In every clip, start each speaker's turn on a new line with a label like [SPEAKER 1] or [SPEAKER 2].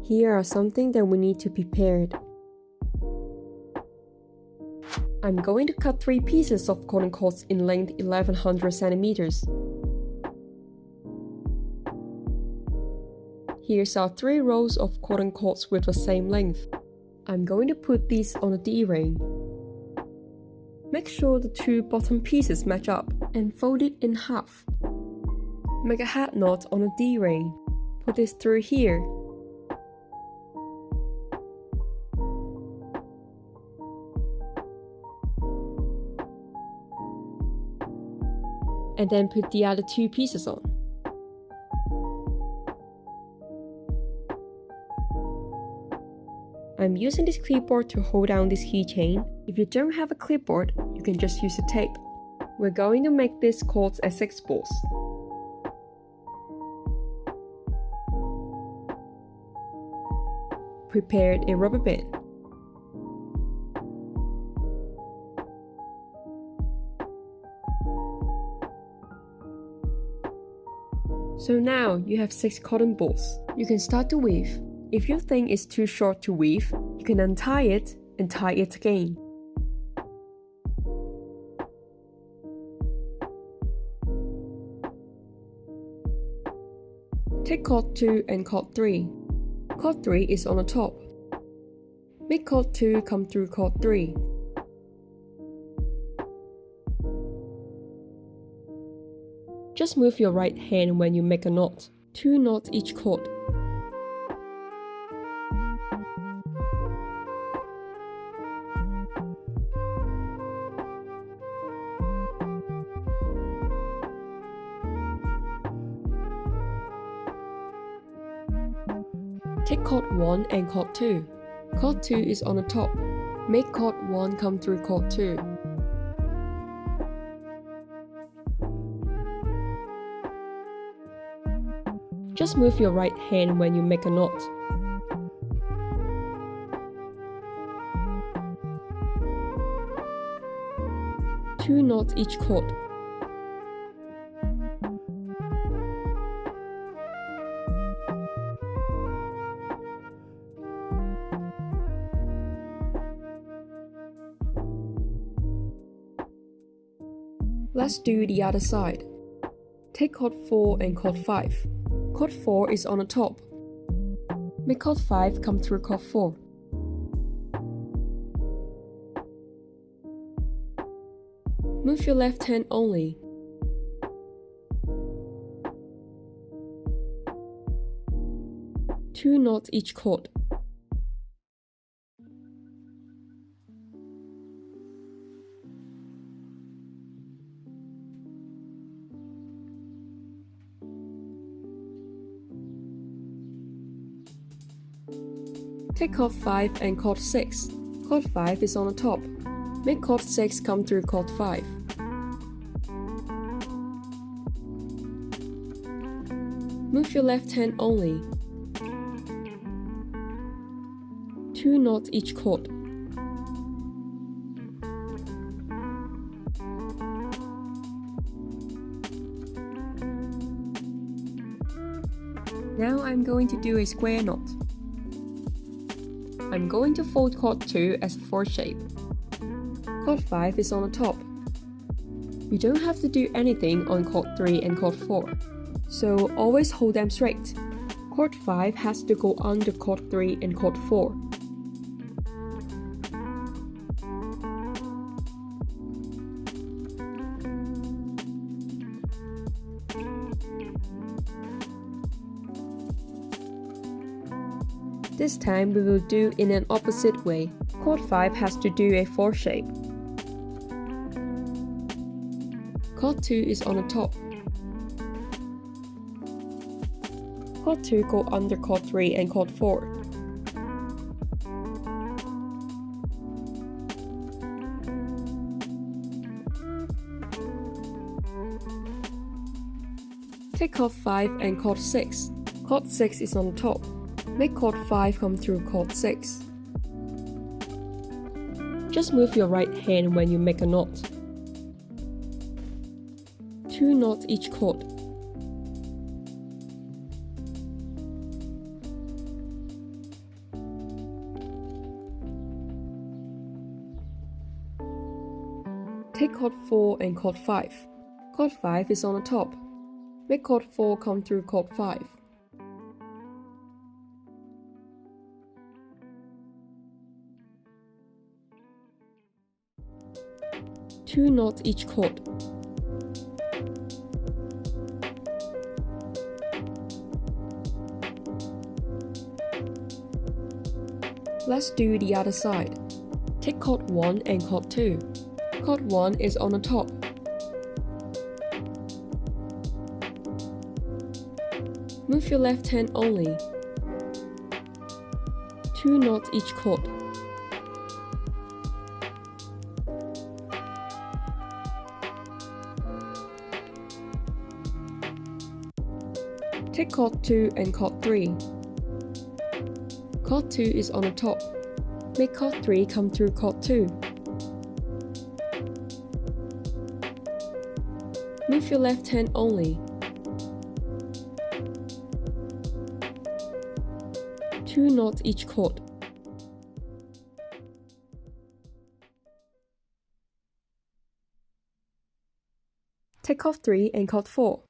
[SPEAKER 1] Here are something that we need to prepare. I'm going to cut 3 pieces of cotton cords in length 1100 centimeters. Here's our 3 rows of cotton cords with the same length. I'm going to put these on a D-ring. Make sure the 2 bottom pieces match up and fold it in half. Make a hat knot on a D-ring. Put this through here. And then put the other 2 pieces on. I'm using this clipboard to hold down this keychain. If you don't have a clipboard, you can just use a tape. We're going to make these cords as 6 balls. Prepare a rubber band. So now you have 6 cotton balls. You can start to weave. If you think it's too short to weave, you can untie it and tie it again. Take cord 2 and cord 3. Cord 3 is on the top. Make cord 2 come through cord 3. Just move your right hand when you make a knot. 2 knots each cord. Take cord 1 and cord 2. Cord 2 is on the top. Make cord 1 come through cord 2. Just move your right hand when you make a knot. Two knots each cord. Let's do the other side. Take cord 4 and cord 5. Cord 4 is on the top. Make cord 5 come through cord 4. Move your left hand only. Two knots each cord. Take cord 5 and cord 6. Cord 5 is on the top. Make cord 6 come through cord 5. Move your left hand only. Two knots each cord. Now I'm going to do a square knot. I'm going to fold cord 2 as a 4 shape. Cord 5 is on the top. You don't have to do anything on cord 3 and cord 4, so always hold them straight. Cord 5 has to go under cord 3 and cord 4. This time we will do in an opposite way. Cord 5 has to do a 4 shape. Cord 2 is on the top. Cord 2 go under cord 3 and cord 4. Take cord 5 and cord 6. Cord 6 is on the top. Make cord 5 come through cord 6. Just move your right hand when you make a knot. Two knots each cord. Take chord 4 and chord 5. Chord 5 is on the top. Make chord 4 come through chord 5. Two knots each chord. Let's do the other side. Take chord 1 and chord 2. Chord 1 is on the top. Move your left hand only. Two knots each chord. Take chord 2 and chord 3. Chord 2 is on the top. Make chord 3 come through chord 2. Move your left hand only. Two knots each chord. Take chord 3 and chord 4.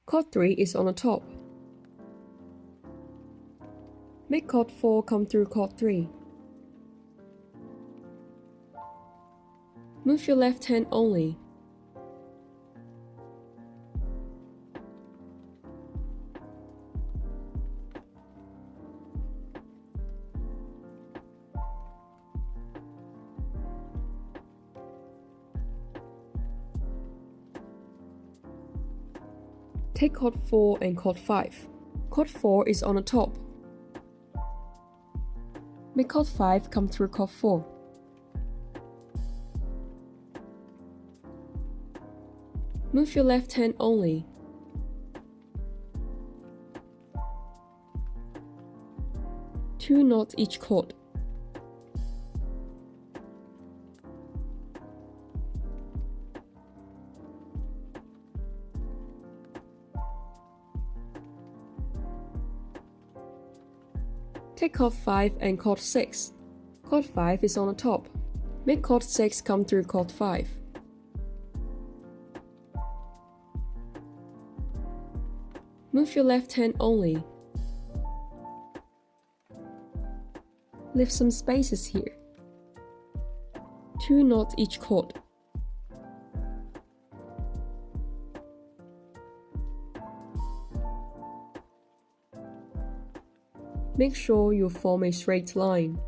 [SPEAKER 1] Chord 3 is on the top. Make chord 4 come through chord 3. Move your left hand only. Take chord 4 and chord 5. Chord 4 is on the top. Make chord 5 come through chord 4. Move your left hand only. Two knots each chord. Take chord 5 and chord 6. Chord 5 is on the top. Make chord 6 come through chord 5. Move your left hand only. Leave some spaces here. Two knots each chord. Make sure you form a straight line.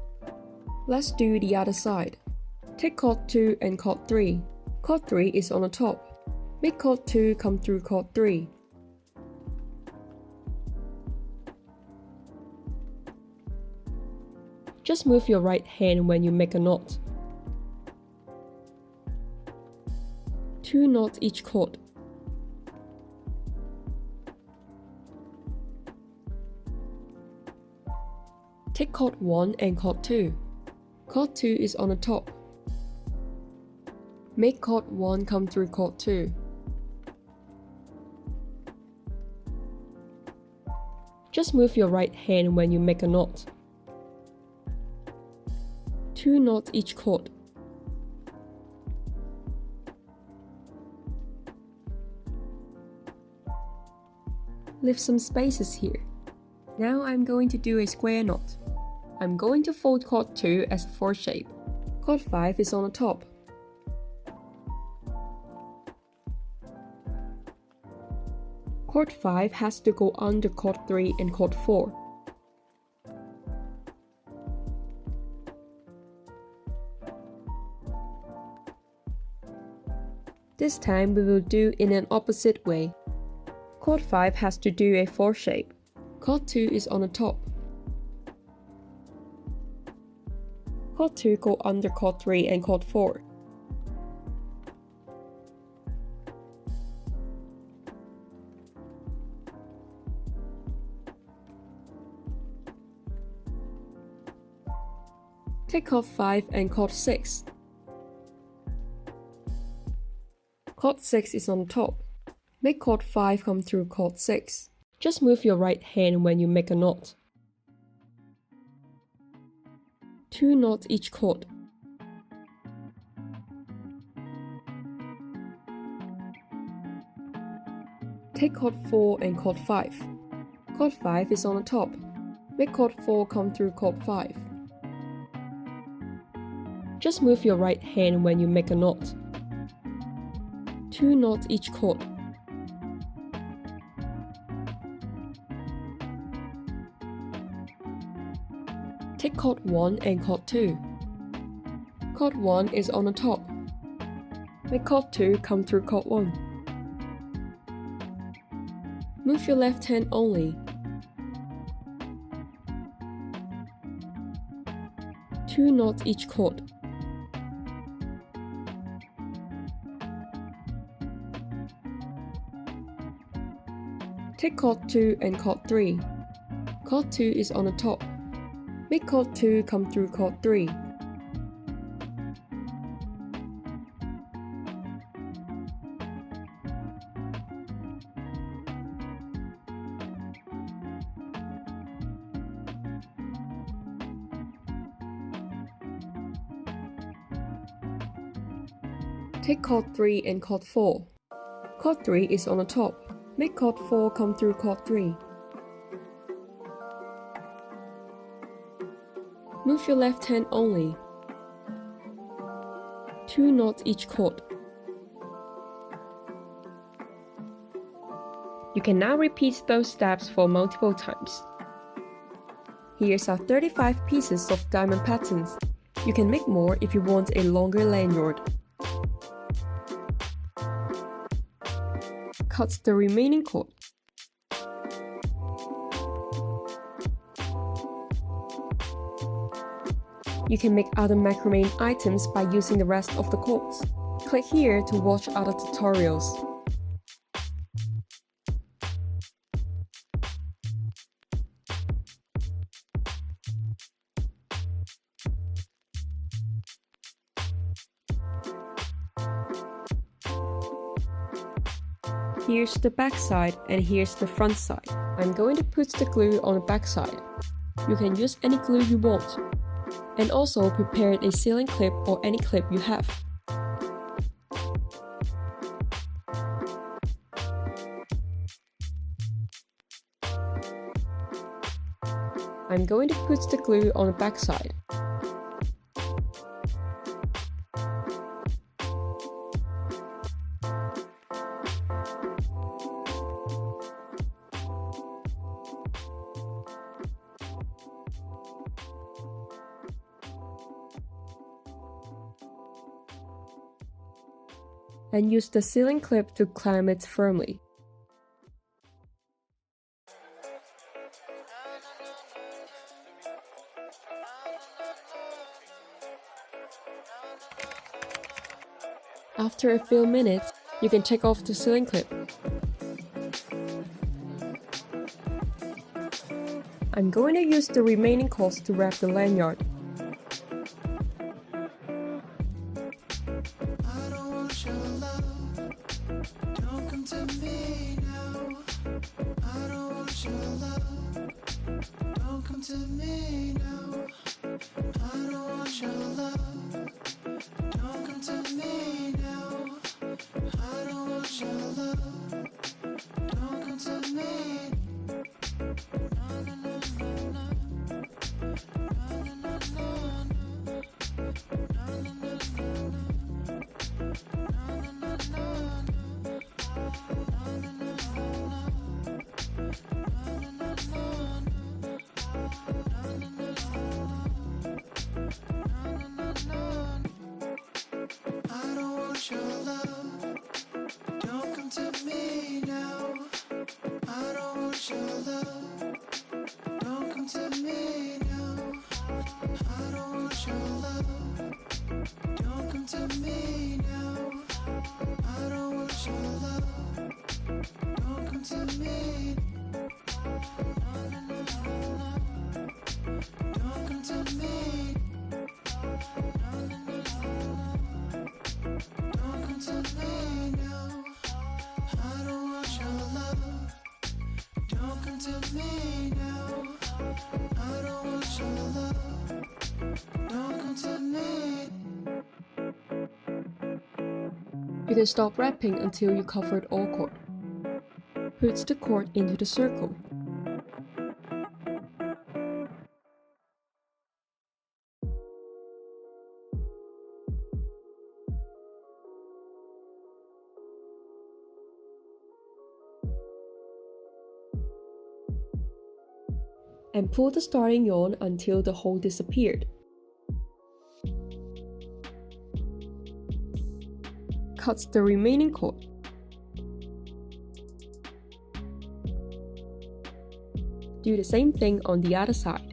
[SPEAKER 1] Let's do the other side. Take chord 2 and chord 3. Chord 3 is on the top. Make chord 2 come through chord 3. Just move your right hand when you make a knot. Two knots each chord. Take chord 1 and chord 2. Chord 2 is on the top. Make chord 1 come through chord 2. Just move your right hand when you make a knot. Two knots each chord. Leave some spaces here. Now I'm going to do a square knot. I'm going to fold chord 2 as a 4 shape. Chord 5 is on the top. Chord 5 has to go under chord 3 and chord 4. This time we will do in an opposite way. Chord 5 has to do a 4 shape. Chord 2 is on the top. Chord 2 go under chord 3 and chord 4. Take chord 5 and chord 6. Chord 6 is on top. Make chord 5 come through chord 6. Just move your right hand when you make a knot. Two knots each chord. Take cord 4 and cord 5. Cord 5 is on the top. Make cord 4 come through cord 5. Just move your right hand when you make a knot. 2 knots each cord. Take cord 1 and cord 2. Cord 1 is on the top. Make cord 2 come through cord 1. Move your left hand only. 2 knots each cord. Take cord 2 and cord 3. Cord 2 is on the top. Make cord 2 come through cord 3. Take cord 3 and cord 4. Cord 3 is on the top. Make cord 4 come through cord 3. Move your left hand only. 2 knots each cord. You can now repeat those steps for multiple times. Here's our 35 pieces of diamond patterns. You can make more if you want a longer lanyard. Cut the remaining cord. You can make other macrame items by using the rest of the cords. Click here to watch other tutorials. Here's the back side and here's the front side. I'm going to put the glue on the back side. You can use any glue you want. And also prepare a sealing clip or any clip you have. I'm going to put the glue on the back side. And use the sealing clip to clamp it firmly. After a few minutes, you can take off the sealing clip. I'm going to use the remaining cords to wrap the lanyard. You can stop wrapping until you covered all cord. puts the cord into the circle. And pull the starting yarn until the hole disappeared. Cut the remaining cord. Do the same thing on the other side.